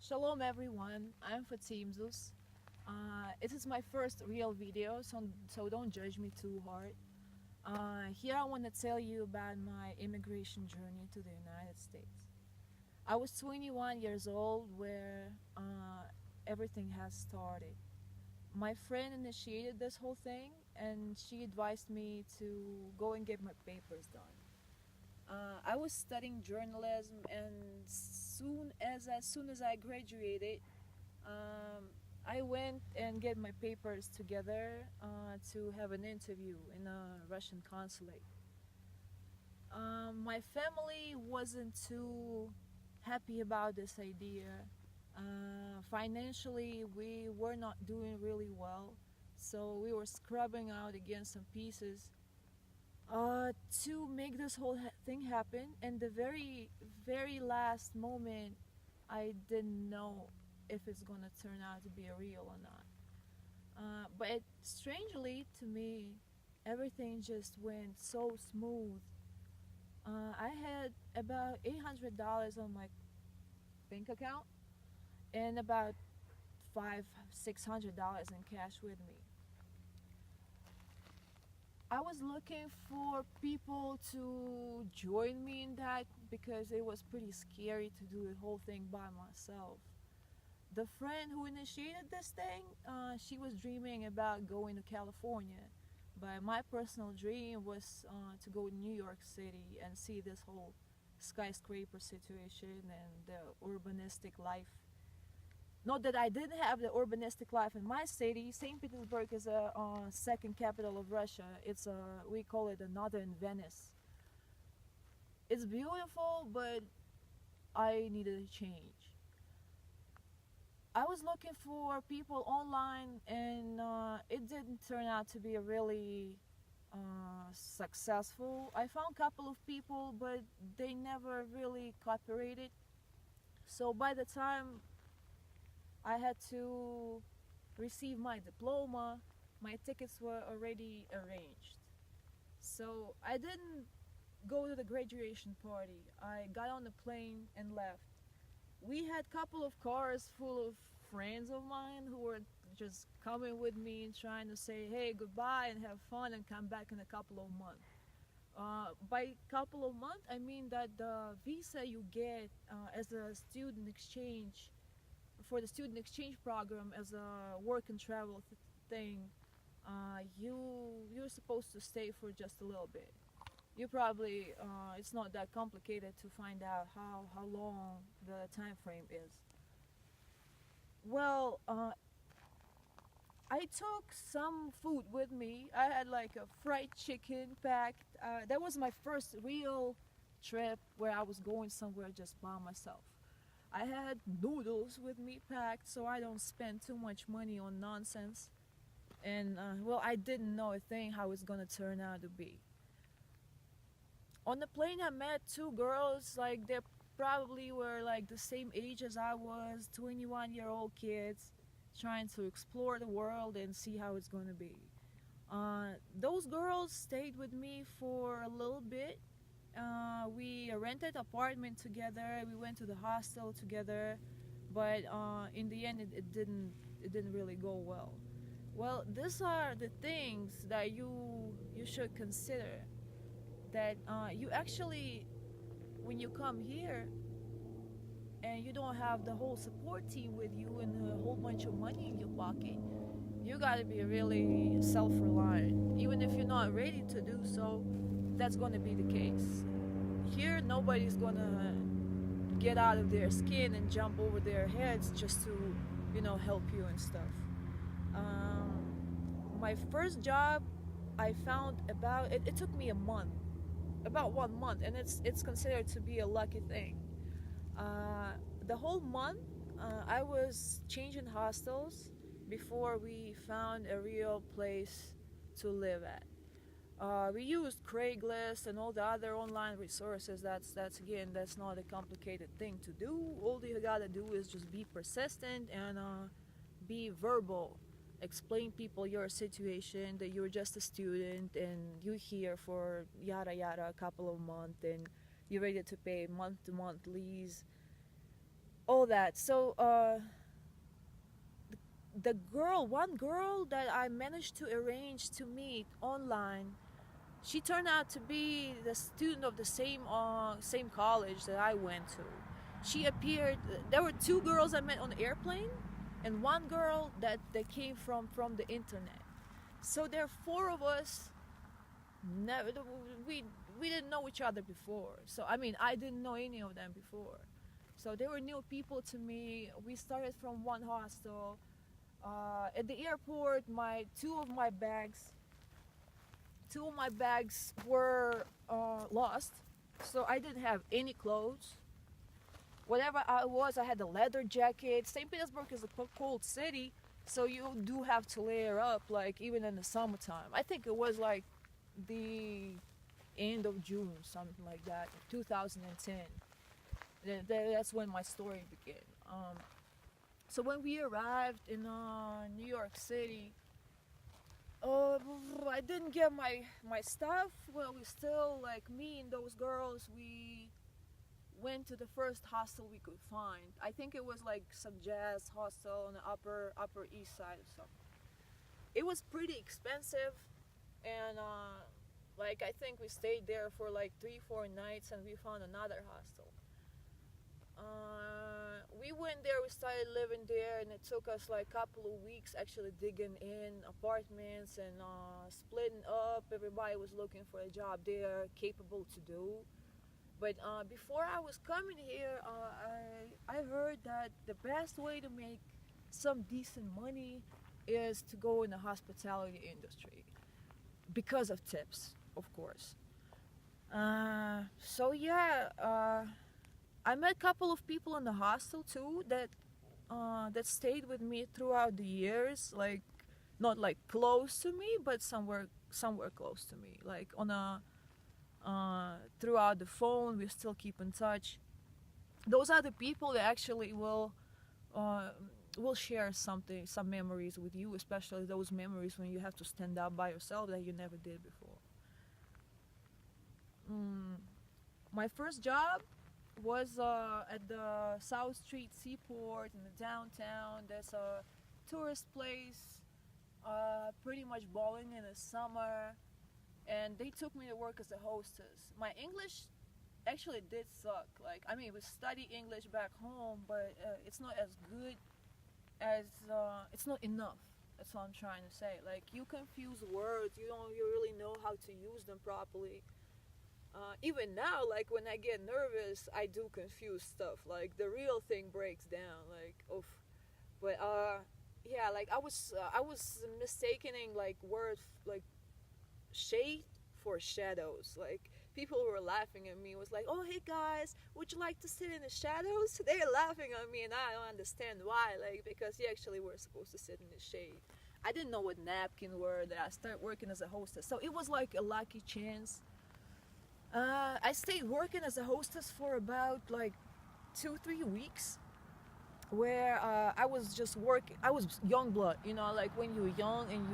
Shalom everyone, I'm Fatim Zeus. It is my first real video, so don't judge me too hard. Here I want to tell you about my immigration journey to the United States. I was 21 years old where everything has started. My friend initiated this whole thing and she advised me to go and get my papers done. I was studying journalism, and as soon as I graduated, I went and get my papers together to have an interview in a Russian consulate. My family wasn't too happy about this idea. Financially, we were not doing really well, so we were scrubbing out against some pieces to make this whole thing happen. And the very last moment, I didn't know if it's gonna turn out to be a real or not. But strangely to me, everything just went so smooth. I had about $800 on my bank account and about $600 in cash with me. I was looking for people to join me in that because it was pretty scary to do the whole thing by myself. The friend who initiated this thing, she was dreaming about going to California, but my personal dream was to go to New York City and see this whole skyscraper situation and the urbanistic life. Not that I didn't have the urbanistic life in my city. St. Petersburg is a second capital of Russia. It's we call it the Northern Venice. It's beautiful, but I needed a change. I was looking for people online, and it didn't turn out to be a really successful. I found a couple of people, but they never really cooperated. So by the time I had to receive my diploma, my tickets were already arranged. So I didn't go to the graduation party. I got on the plane and left. We had a couple of cars full of friends of mine who were just coming with me and trying to say, hey, goodbye and have fun and come back in a couple of months. By couple of months, I mean that the visa you get as a student exchange for the student exchange program as a work and travel thing, you're supposed to stay for just a little bit. You probably it's not that complicated to find out how long the time frame is. Well, I took some food with me. I had like a fried chicken packed. That was my first real trip where I was going somewhere just by myself. I had noodles with me packed so I don't spend too much money on nonsense. And well, I didn't know a thing how it's gonna turn out to be. On the plane, I met two girls, like they probably were like the same age as I was, 21-year-old kids trying to explore the world and see how it's gonna be. Those girls stayed with me for a little bit. We rented apartment together. We went to the hostel together, but in the end, it didn't really go well. Well, these are the things that you should consider. That you actually, when you come here and you don't have the whole support team with you and a whole bunch of money in your pocket, you gotta be really self-reliant. Even if you're not ready to do so, that's gonna be the case. Here, nobody's gonna get out of their skin and jump over their heads just to, help you and stuff. My first job, I found it took me a month, about 1 month, and it's considered to be a lucky thing. The whole month, I was changing hostels before we found a real place to live at. We used Craigslist and all the other online resources. That's not a complicated thing to do. All you gotta do is just be persistent and be verbal. Explain people your situation, that you're just a student and you're here for yada yada a couple of months and you're ready to pay month to month lease. all that. So the girl, one girl that I managed to arrange to meet online, she turned out to be the student of the same college that I went to. She appeared. There were two girls I met on the airplane, and one girl that came from the internet. So there are four of us. Never we we didn't know each other before. So I mean, I didn't know any of them before. So they were new people to me. We started from one hostel. At the airport, my two of my bags were lost, so I didn't have any clothes. Whatever I was, I had a leather jacket. St. Petersburg is a cold city, so you do have to layer up, like even in the summertime. I think it was like the end of June, something like that, 2010. That's when my story began. So when we arrived in New York City, uh, I didn't get my stuff. Well, we still, like me and those girls, we went to the first hostel we could find. I think it was like some jazz hostel on the upper east side or something. It was pretty expensive, and like I think we stayed there for like 3 4 nights, and we found another hostel. We went there, we started living there, and it took us like a couple of weeks actually digging in apartments and splitting up. Everybody was looking for a job they're capable to do. But before I was coming here, I heard that the best way to make some decent money is to go in the hospitality industry because of tips, of course. So yeah, I met a couple of people in the hostel too that stayed with me throughout the years, like not like close to me, but somewhere close to me, like on a throughout the phone. We still keep in touch. Those are the people that actually uh, will share some memories with you, especially those memories when you have to stand up by yourself that you never did before. Mm, my first job was at the South Street Seaport in the downtown. There's a tourist place, pretty much bowling in the summer, and they took me to work as a hostess. My English actually did suck. Like, I mean, we study English back home, but it's not as good as it's not enough. That's what I'm trying to say. Like, you confuse words, you don't you really know how to use them properly. Even now, like when I get nervous, I do confuse stuff. Like the real thing breaks down. Like, oof. But yeah, like I was mistaking like words like shade for shadows. Like people were laughing at me. It was like, oh hey guys, would you like to sit in the shadows? They're laughing at me, and I don't understand why. Like because you actually were supposed to sit in the shade. I didn't know what napkin were that I started working as a hostess. So it was like a lucky chance. I stayed working as a hostess for about like 2 3 weeks, where I was just working. I was young blood, like when you're young and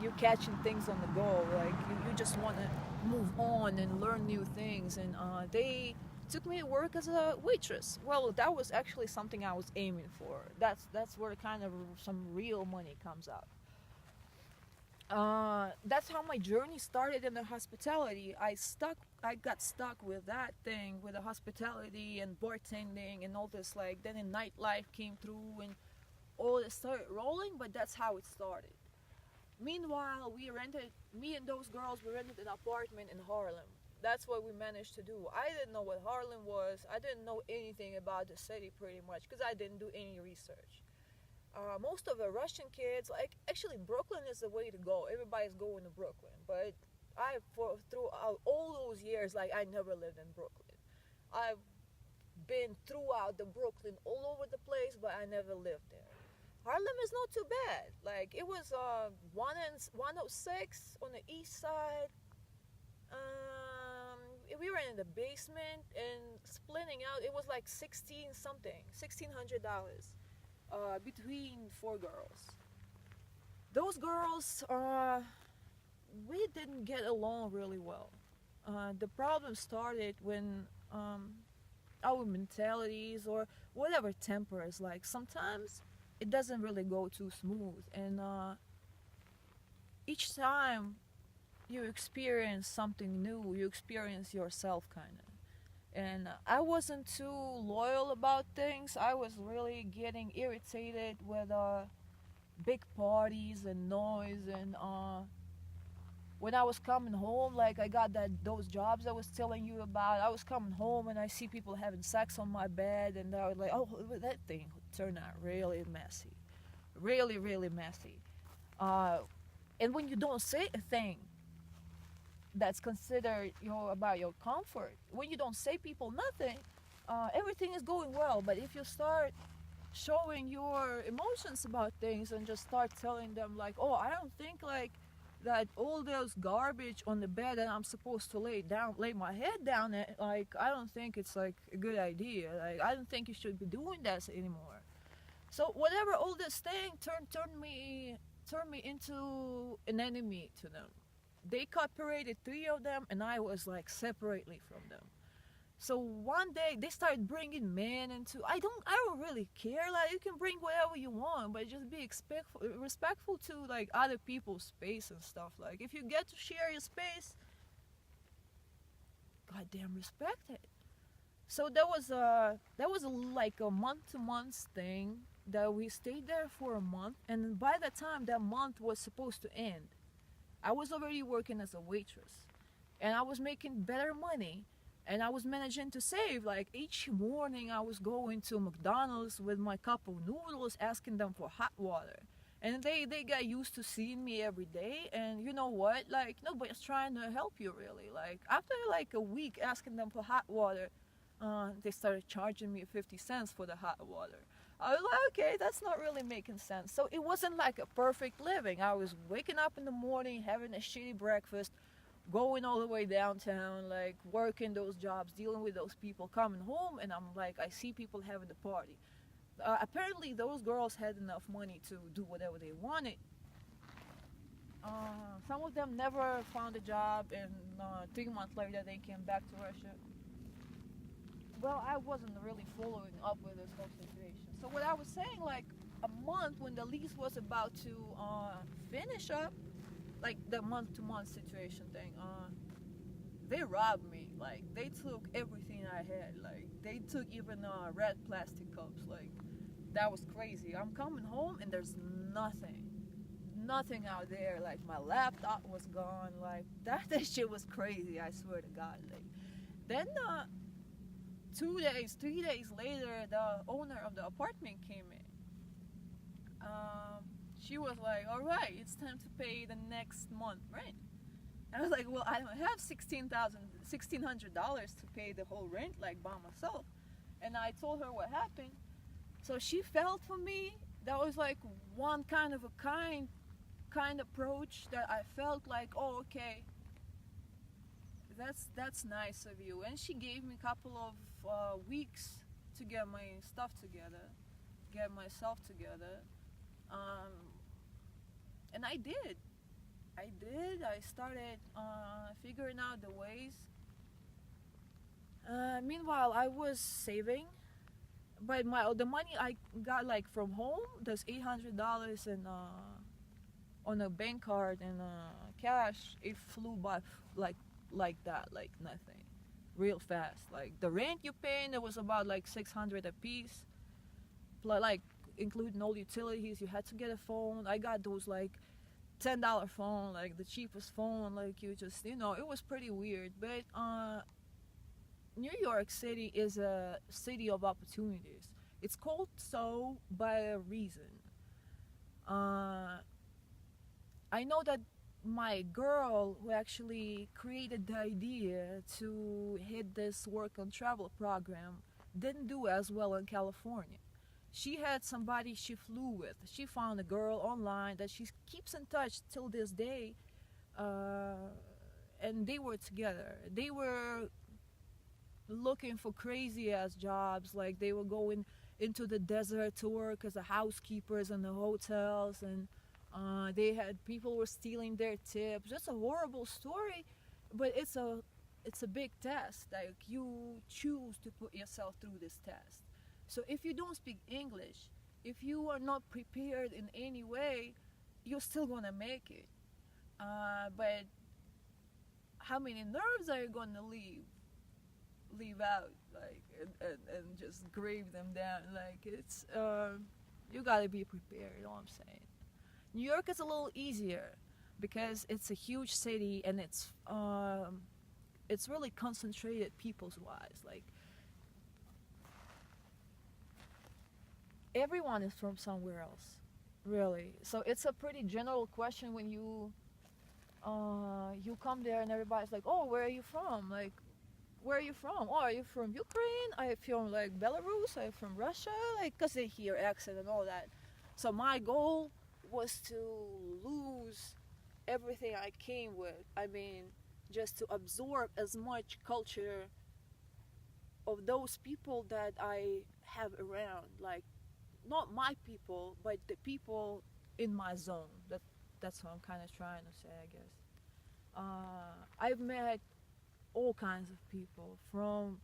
you're catching things on the go. Like you just want to move on and learn new things. And they took me to work as a waitress. Well, that was actually something I was aiming for. That's where kind of some real money comes out. That's how my journey started in the hospitality. I got stuck with that thing, with the hospitality and bartending and all this. Like then, in nightlife came through and all it started rolling. But that's how it started. Meanwhile, me and those girls, we rented an apartment in Harlem. That's what we managed to do. I didn't know what Harlem was. I didn't know anything about the city pretty much because I didn't do any research. Most of the Russian kids, like actually Brooklyn is the way to go. Everybody's going to Brooklyn, but throughout all those years, like I never lived in Brooklyn. I've been throughout the Brooklyn all over the place, but I never lived there. Harlem is not too bad. Like it was 106 on the east side. We were in the basement and splitting out. It was like 16 something, $1,600 between four girls. Those girls, we didn't get along really well. The problem started when our mentalities or whatever temper is like. Sometimes it doesn't really go too smooth, and each time you experience something new, you experience yourself kind of. And I wasn't too loyal about things. I was really getting irritated with big parties and noise, and when I was coming home, like I got those jobs I was telling you about. I was coming home and I see people having sex on my bed, and I was like, oh, that thing turned out really messy, really, really messy. Uh, and when you don't say a thing that's considered, about your comfort, when you don't say people nothing, everything is going well. But if you start showing your emotions about things and just start telling them like, oh, I don't think like that all those garbage on the bed that I'm supposed to lay my head down at, like I don't think it's like a good idea. Like I don't think you should be doing that anymore. So whatever, all this thing turned me into an enemy to them. They separated three of them, and I was like separately from them. So one day they started bringing men into. I don't really care. Like you can bring whatever you want, but just be respectful to like other people's space and stuff. Like if you get to share your space, goddamn respect it. So that was like a month to month thing that we stayed there for a month, and by the time that month was supposed to end, I was already working as a waitress, and I was making better money, and I was managing to save. Like each morning, I was going to McDonald's with my cup of noodles, asking them for hot water. And they got used to seeing me every day, and you know what? Like nobody's trying to help you really. Like after like a week asking them for hot water, they started charging me 50 cents for the hot water. I was like, okay, that's not really making sense. So it wasn't like a perfect living. I was waking up in the morning, having a shitty breakfast, going all the way downtown, like working those jobs, dealing with those people, coming home, and I'm like, I see people having the party. Apparently, those girls had enough money to do whatever they wanted. Some of them never found a job, and 3 months later, they came back to Russia. Well, I wasn't really following up with this whole situation. So what I was saying, like a month when the lease was about to finish up, like the month to month situation thing, they robbed me. Like they took everything I had. Like they took even red plastic cups. Like that was crazy. I'm coming home and there's nothing out there. Like my laptop was gone. Like that shit was crazy. I swear to God. Like then 2 days, 3 days later, the owner of the apartment came in. She was like, all right, it's time to pay the next month rent. And I was like, well, I don't have $1,600 to pay the whole rent like by myself. And I told her what happened. So she felt for me. That was like one kind of a kind approach that I felt like, oh, okay, that's nice of you. And she gave me a couple of weeks to get my stuff together, get myself together, um, and I did. I started figuring out the ways. Meanwhile, I was saving, but the money I got like from home, there's $800 in on a bank card and cash. It flew by like that, like nothing, real fast. Like the rent you paying, it was about like 600 a piece, plus like including all utilities. You had to get a phone. I got those like $10 phone, like the cheapest phone. Like you just, it was pretty weird. But New York City is a city of opportunities. It's called so by a reason. Uh, I know that my girl who actually created the idea to hit this work and travel program didn't do as well in California. She had somebody she flew with. She found a girl online that she keeps in touch till this day, and they were together. They were looking for crazy ass jobs, like they were going into the desert to work as a housekeepers in the hotels, and they had people were stealing their tips. It's a horrible story, but it's a big test. Like you choose to put yourself through this test. So if you don't speak English, if you are not prepared in any way, you're still gonna make it. But how many nerves are you gonna leave out, like, and just grave them down? Like it's you gotta be prepared. You know what I'm saying? New York is a little easier because it's a huge city and it's really concentrated peoples wise. Like everyone is from somewhere else, really. So it's a pretty general question when you come there and everybody's like, oh, where are you from? Like, where are you from? Oh, are you from Ukraine? Are you from like Belarus? Are you from Russia? Like, cause they hear accent and all that. So my goal was to lose everything I came with. I mean, just to absorb as much culture of those people that I have around. Like, not my people, but the people in my zone. That's what I'm kind of trying to say, I guess. I've met all kinds of people from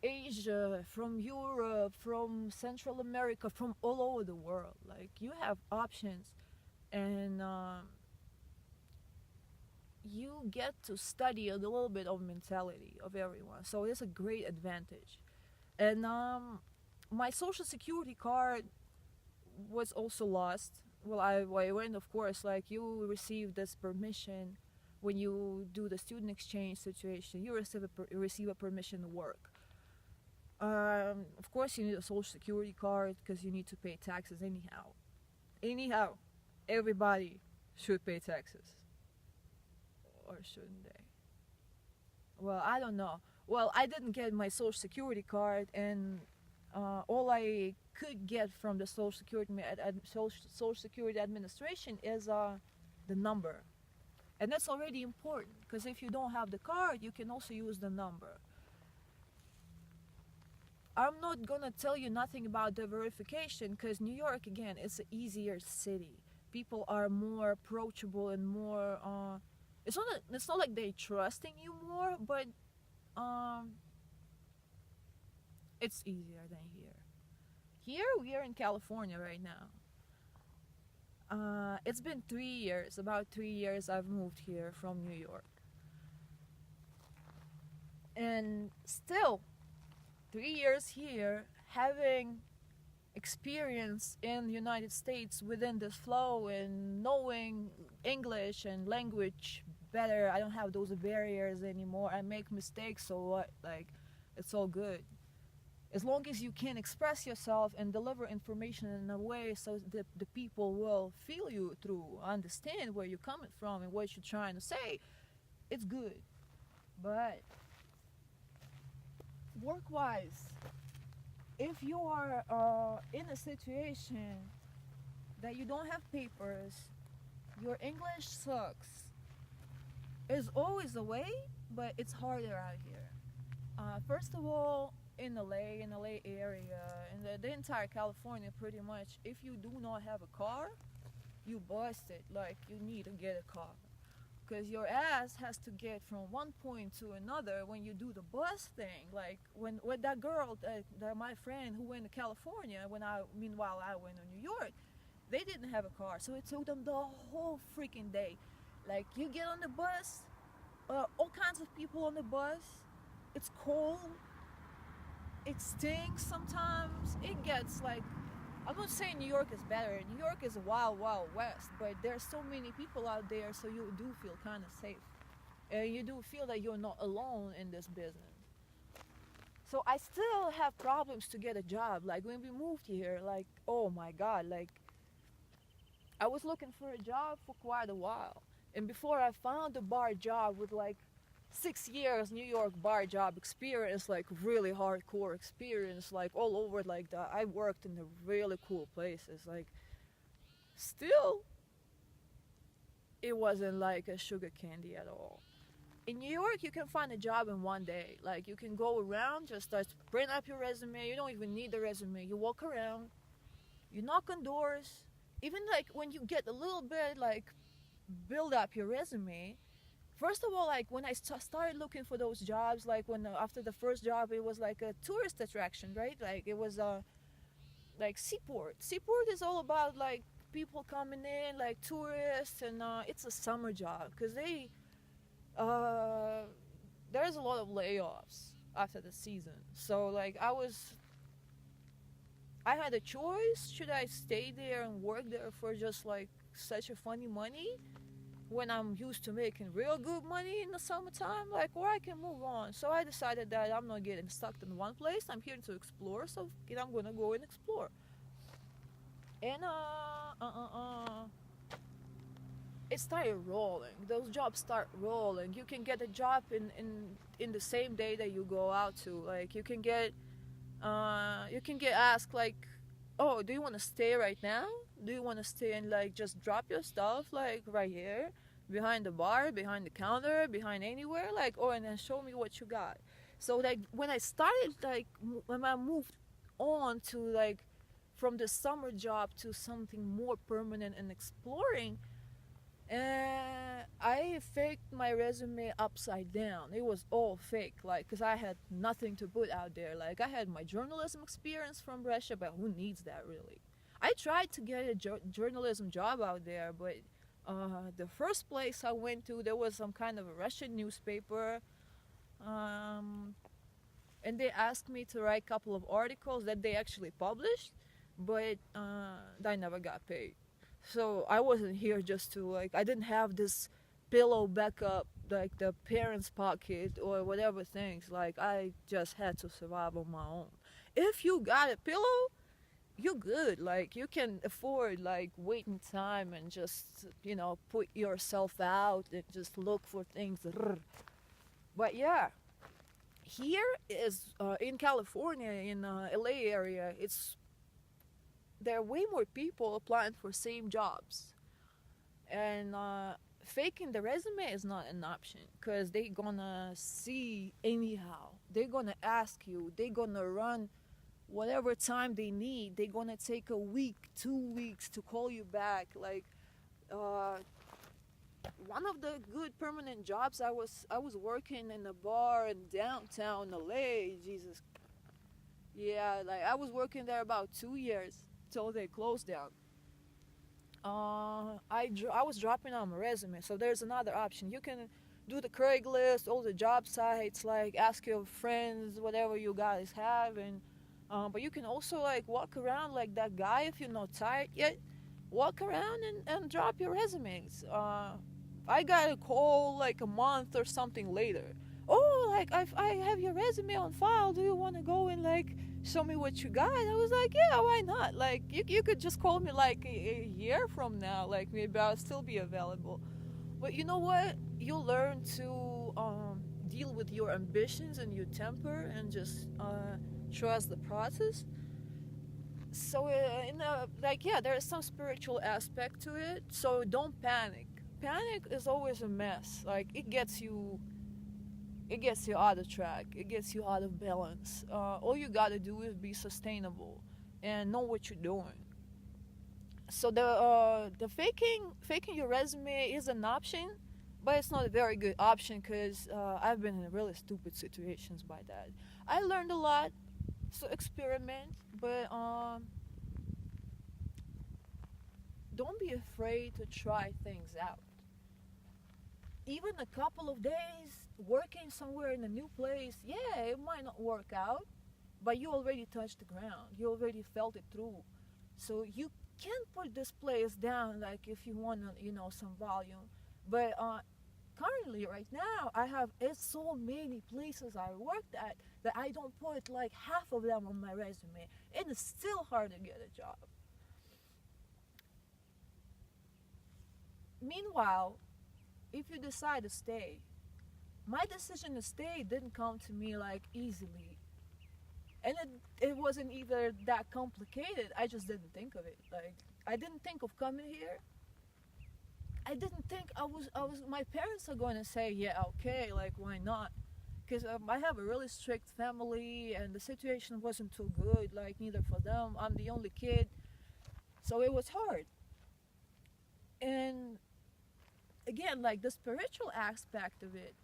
Asia, from Europe, from Central America, from all over the world. Like you have options, and you get to study a little bit of mentality of everyone. So it's a great advantage. And my social security card was also lost. Well, I went, of course, like you receive this permission when you do the student exchange situation. You receive a permission to work. Of course, you need a social security card because you need to pay taxes anyhow. Anyhow, everybody should pay taxes. Or shouldn't they? Well, I don't know. Well, I didn't get my social security card, and all I could get from the Social Security Administration is the number, and that's already important because if you don't have the card, you can also use the number. I'm not gonna tell you nothing about the verification because New York, again, it's an easier city. People are more approachable and more. It's not like they trusting you more, but it's easier than here. Here we are in California right now. It's been 3 years, about 3 years I've moved here from New York. And still, 3 years here, having experience in the United States within this flow and knowing English and language better. I don't have those barriers anymore. I make mistakes, so what? Like, it's all good. As long as you can express yourself and deliver information in a way so that the people will feel you through, understand where you're coming from and what you're trying to say, it's good. But work-wise, if you are in a situation that you don't have papers, your English sucks, there's always a way, but it's harder out here. First of all, in LA area, in the entire California pretty much, if you do not have a car, you busted. Like, you need to get a car. Because your ass has to get from one point to another when you do the bus thing. Like, when that girl, my friend who went to California, meanwhile I went to New York, they didn't have a car. So it took them the whole freaking day. Like, you get on the bus, all kinds of people on the bus, it's cold, it stinks sometimes, it gets like, I'm not saying New York is better. New York is a wild, wild west, but there's so many people out there, so you do feel kind of safe. And you do feel that you're not alone in this business. So I still have problems to get a job. Like, when we moved here, like, oh my God, like, I was looking for a job for quite a while. And before I found a bar job with like 6 years New York bar job experience, like really hardcore experience, like all over, like that. I worked in the really cool places. Like, still, it wasn't like a sugar candy at all. In New York, you can find a job in one day. Like, you can go around, just start to print up your resume. You don't even need the resume. You walk around, you knock on doors. Even like when you get a little bit like build up your resume, first of all, like when I started looking for those jobs, like when after the first job, it was like a tourist attraction, right? Like it was like Seaport. Seaport is all about like people coming in, like tourists, and it's a summer job because uh, there's a lot of layoffs after the season. So like I had a choice. Should I stay there and work there for just like such a funny money when I'm used to making real good money in the summertime, like, or I can move on. So I decided that I'm not getting stuck in one place. I'm here to explore, so I'm gonna go and explore. And it started rolling. Those jobs start rolling. You can get a job in the same day that you go out to. Like you can get asked like, oh, do you want to stay right now? Do you want to stay and like just drop your stuff like right here behind the bar, behind the counter, behind anywhere, like, oh, and then show me what you got. So like when I started, like when I moved on to like from the summer job to something more permanent and exploring, I faked my resume upside down. It was all fake, like, because I had nothing to put out there. Like, I had my journalism experience from Russia, but who needs that really? I tried to get a journalism job out there, but the first place I went to, there was some kind of a Russian newspaper, um, and they asked me to write a couple of articles that they actually published, but I never got paid. So I wasn't here just to like, I didn't have this pillow backup like the parents pocket or whatever things. Like I just had to survive on my own. If you got a pillow, you're good. Like you can afford like waiting time and just put yourself out and just look for things. But yeah, here is in California, in LA area, there are way more people applying for same jobs, and faking the resume is not an option because they gonna see anyhow. They're gonna ask you. They're gonna run whatever time they need. They're gonna take a week, 2 weeks to call you back. Like uh, one of the good permanent jobs, I was working in a bar in downtown LA. Jesus, yeah, like I was working there about 2 years till they closed down. I was dropping on my resume, so there's another option. You can do the Craigslist, all the job sites, like ask your friends, whatever you guys have, and but you can also like walk around like that guy if you're not tired yet. Walk around and drop your resumes. I got a call like a month or something later. Oh, like I have your resume on file. Do you want to go and like show me what you got? I was like, yeah, why not? Like you could just call me like a year from now. Like maybe I'll still be available. But you know what? You'll learn to deal with your ambitions and your temper and just trust the process. So like yeah, there's some spiritual aspect to it. So don't panic. Panic is always a mess. Like it gets you out of track. It gets you out of balance. All you gotta do is be sustainable and know what you're doing. So the faking your resume is an option, but it's not a very good option because I've been in really stupid situations by that. I learned a lot, so experiment, but don't be afraid to try things out. Even a couple of days working somewhere in a new place, yeah, it might not work out, but you already touched the ground. You already felt it through. So you can put this place down, like if you want, some volume. But currently, right now, I have so many places I worked at that I don't put like half of them on my resume, and it's still hard to get a job. Meanwhile, if you decide to stay, my decision to stay didn't come to me like easily, and it wasn't either that complicated. I just didn't think of it. Like I didn't think of coming here. I didn't think I was my parents are going to say, yeah, okay, like why not? Because I have a really strict family and the situation wasn't too good, like neither for them. I'm the only kid, so it was hard. And again, like the spiritual aspect of it,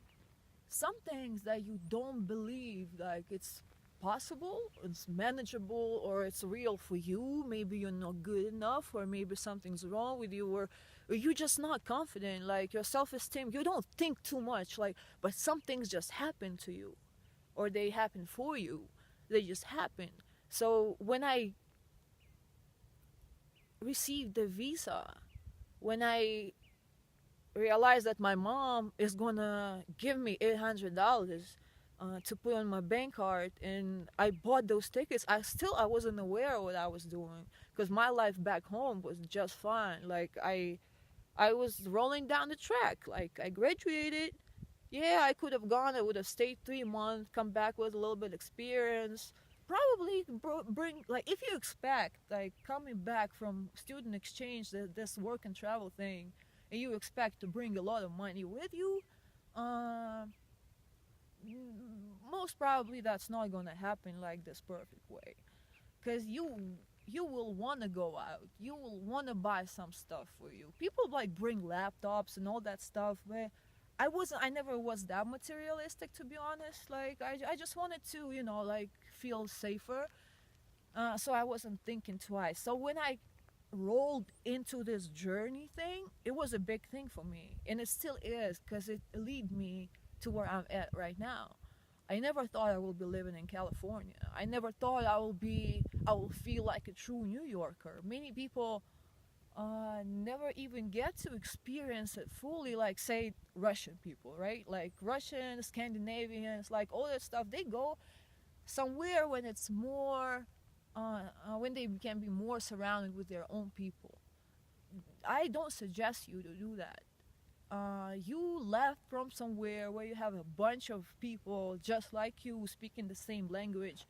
some things that you don't believe like it's possible, it's manageable, or it's real for you. Maybe you're not good enough, or maybe something's wrong with you, or you're just not confident, like your self-esteem, you don't think too much, like, but some things just happen to you, or they happen for you, they just happen. So when I received the visa, when I realized that my mom is gonna give me $800 to put on my bank card, and I bought those tickets, I wasn't aware of what I was doing, because my life back home was just fine. Like I was rolling down the track. Like I graduated. Yeah, I could have gone. I would have stayed 3 months, come back with a little bit of experience. Probably bring, like, if you expect like coming back from student exchange, this work and travel thing, and you expect to bring a lot of money with you, um, most probably that's not gonna happen like this perfect way, because you will want to go out, you will want to buy some stuff for you. People like bring laptops and all that stuff, but I never was that materialistic, to be honest. Like I just wanted to, like, feel safer. So I wasn't thinking twice. So when I rolled into this journey thing, it was a big thing for me, and it still is, because it lead me to where I'm at right now. I never thought I would be living in California. I never thought I will feel like a true New Yorker. Many people never even get to experience it fully, like, say, Russian people, right? Like Russians, Scandinavians, like all that stuff. They go somewhere when it's more, when they can be more surrounded with their own people. I don't suggest you to do that. You left from somewhere where you have a bunch of people just like you, speaking the same language,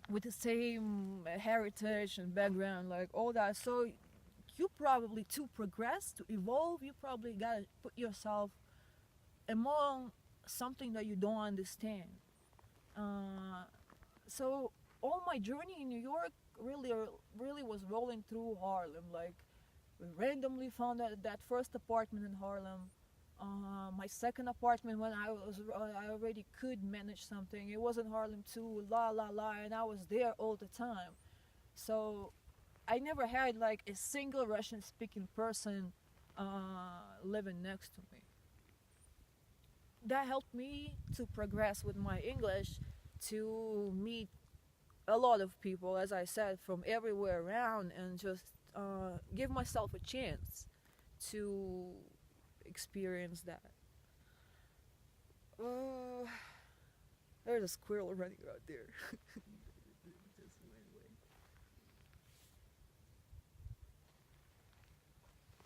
with the same heritage and background, like all that. So you probably, to progress, to evolve, you probably gotta put yourself among something that you don't understand. Uh, so all my journey in New York really was rolling through Harlem. Like we randomly found that first apartment in Harlem. My second apartment, when I already could manage something, it was in Harlem too. La la la, and I was there all the time. So I never had like a single Russian speaking person living next to me. That helped me to progress with my English, to meet a lot of people, as I said, from everywhere around, and just give myself a chance to experience that. Uh, there's a squirrel running out there.